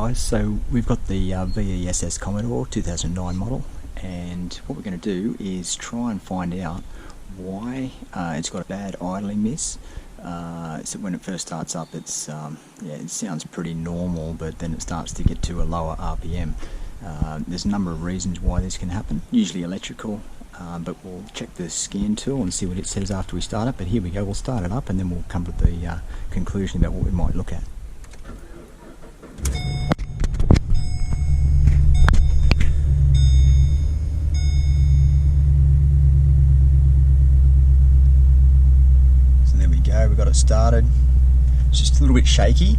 guys, so we've got the VESS Commodore 2009 model, and what we're going to do is try and find out why it's got a bad idling miss. So when it first starts up, it's it sounds pretty normal, but then it starts to get to a lower RPM. There's a number of reasons why this can happen, usually electrical, but we'll check the scan tool and see what it says after we start it. But here we go, we'll start it up and then we'll come to the conclusion about what we might look at. So there we go, we got it started. It's just a little bit shaky.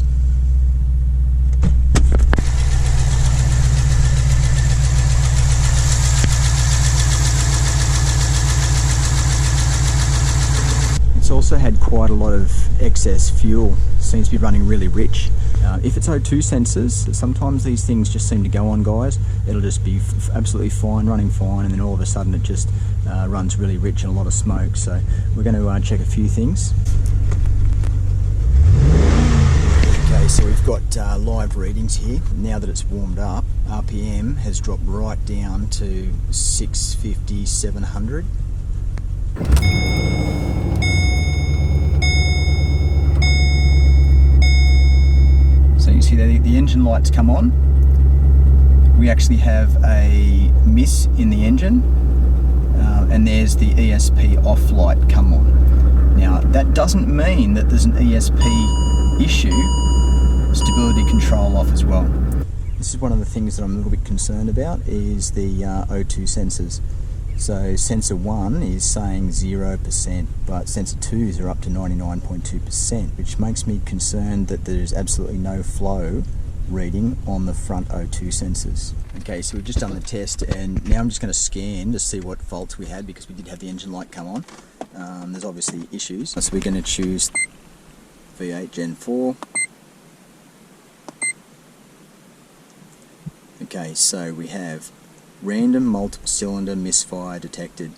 It's also had quite a lot of excess fuel, seems to be running really rich. If it's O2 sensors, sometimes these things just seem to go on, guys. It'll just be absolutely fine, running fine, and then all of a sudden it just runs really rich and a lot of smoke. So we're going to check a few things. Okay, so we've got live readings here. Now that it's warmed up, RPM has dropped right down to 650, 700. So you see the engine lights come on. We actually have a miss in the engine, and there's the ESP off light come on. Now that doesn't mean that there's an ESP issue, stability control off as well. This is one of the things that I'm a little bit concerned about, is the O2 sensors. So sensor 1 is saying 0%, but sensor 2s are up to 99.2%, which makes me concerned that there's absolutely no flow reading on the front O2 sensors. Okay, so we've just done the test, and now I'm just going to scan to see what faults we had, because we did have the engine light come on. There's obviously issues. So we're going to choose V8 Gen 4. Okay, so we have random multiple cylinder misfire detected.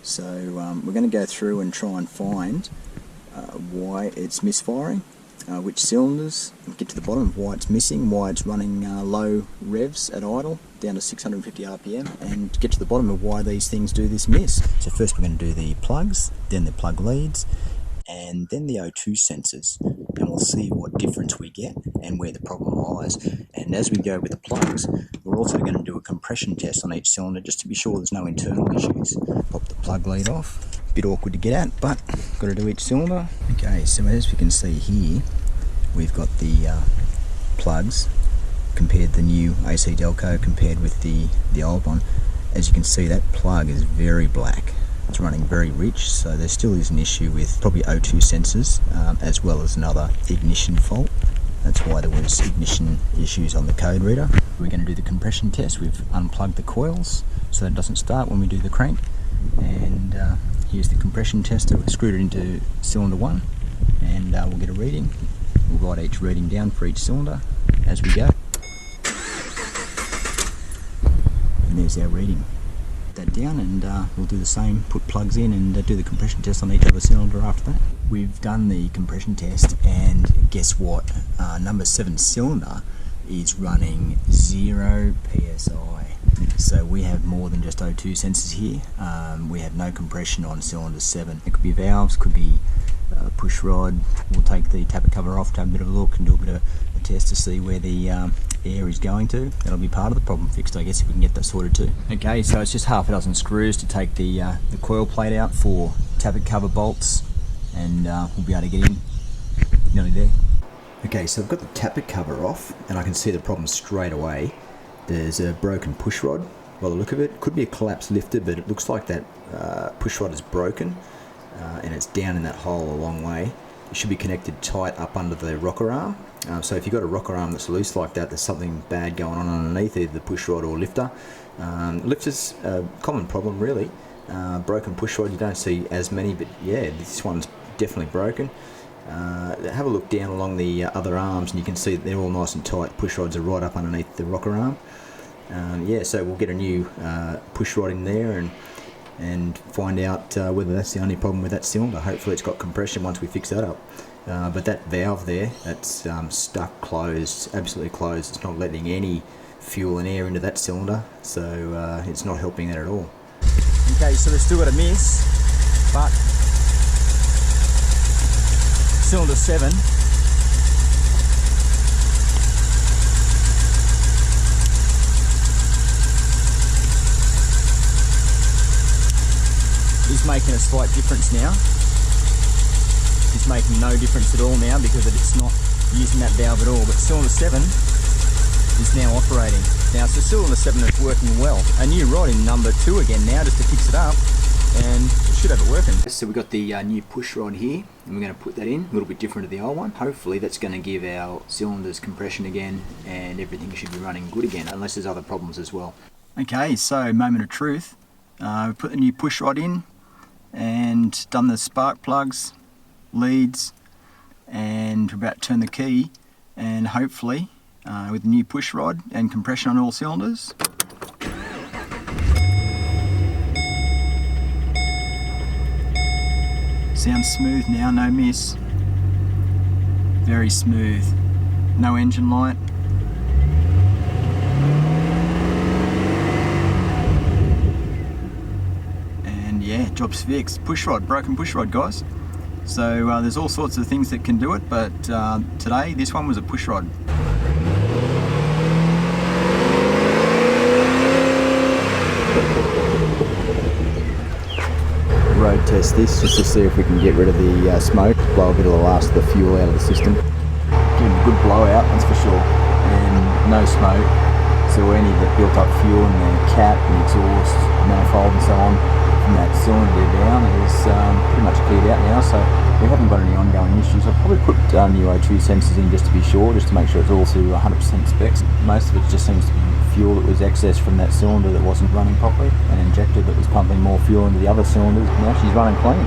So we're going to go through and try and find why it's misfiring, which cylinders, and get to the bottom of why it's missing, why it's running low revs at idle down to 650 RPM, and get to the bottom of why these things do this miss. So first we're going to do the plugs, then the plug leads, and then the O2 sensors, and we'll see what difference we get and where the problem lies. And as we go with the plugs, we're also going to do a compression test on each cylinder just to be sure there's no internal issues. Pop the plug lead off. Bit awkward to get at, but got to do each cylinder. Okay, so as we can see here, we've got the plugs, compared the new AC Delco compared with the old one. As you can see, that plug is very black. It's running very rich, so there still is an issue with probably O2 sensors, as well as another ignition fault. That's why there was ignition issues on the code reader. We're going to do the compression test. We've unplugged the coils so that it doesn't start when we do the crank. And here's the compression tester. We've screwed it into cylinder 1, and we'll get a reading. We'll write each reading down for each cylinder as we go. And there's our reading. That down, and we'll do the same, put plugs in and do the compression test on each other cylinder after that. We've done the compression test, and guess what? Number 7 cylinder is running 0 PSI. So we have more than just O2 sensors here. We have no compression on cylinder 7. It could be valves, could be push rod. We'll take the tappet cover off to have a bit of a look and do a bit of a test to see where the air is going to. That'll be part of the problem fixed, I guess, if we can get that sorted too. Okay, so it's just half a dozen screws to take the coil plate out for tappet cover bolts, and we'll be able to get in. Nearly there. Okay, so I've got the tappet cover off, and I can see the problem straight away. There's a broken push rod. By the look of it, could be a collapsed lifter, but it looks like that push rod is broken, and it's down in that hole a long way. It should be connected tight up under the rocker arm. So if you've got a rocker arm that's loose like that, there's something bad going on underneath, either the push rod or lifter. Lifter's a common problem, really. Broken push rod, you don't see as many, but yeah, this one's definitely broken. Have a look down along the other arms, and you can see that they're all nice and tight. Push rods are right up underneath the rocker arm. Yeah, so we'll get a new push rod in there, and find out whether that's the only problem with that cylinder. Hopefully it's got compression once we fix that up. But that valve there, that's stuck closed, absolutely closed. It's not letting any fuel and air into that cylinder, so it's not helping that at all. Okay, so we've still got a miss, but cylinder 7 is making a slight difference now. It's making no difference at all now because it's not using that valve at all, but cylinder 7 is now operating. Now, so cylinder 7 is working well. A new rod in number 2 again now, just to fix it up, and it should have it working. So we've got the new push rod here, and we're going to put that in, a little bit different to the old one. Hopefully that's going to give our cylinders compression again, and everything should be running good again, unless there's other problems as well. Okay, so moment of truth. We've put the new push rod in, and done the spark plugs, leads, and we're about to turn the key, and hopefully with the new push rod and compression on all cylinders, sounds smooth now, no miss, very smooth, no engine light. And yeah, job's fixed. Push rod, broken push rod, guys. So there's all sorts of things that can do it, but today this one was a push rod. Road test this just to see if we can get rid of the smoke, blow a bit of the last of the fuel out of the system. Give it a good blowout, that's for sure, and no smoke. So any of the built up fuel in the cap and exhaust, manifold and so on from that cylinder down is pretty much cleared out now, so we haven't got any ongoing issues. I've probably put new O2 sensors in just to be sure, just to make sure it's all to 100% specs. Most of it just seems to be fuel that was excess from that cylinder that wasn't running properly, and injector that was pumping more fuel into the other cylinders. Now she's running clean.